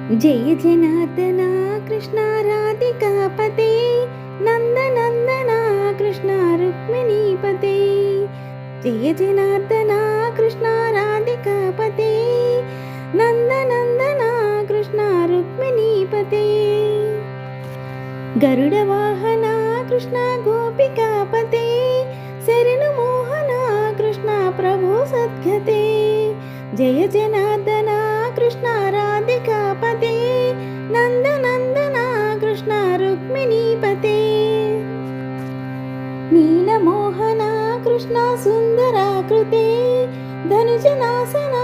Jai जनार्दना Krishna राधिकापते नन्दनन्दना Krishna रुक्मिणीपते। Jai जनार्दना Krishna राधिकापते नन्दनन्दना Krishna रुक्मिणीपते। गरुडवाहना Krishna गोपिकापते शरणुमोहना Krishna Prabhu सद्गते। Jai जनार्दना Krishna राधिकापते नन्दनन्दना Krishna रुक्मिणीपते। नीलमोहना Krishna सुन्दराकृते धनुजनासना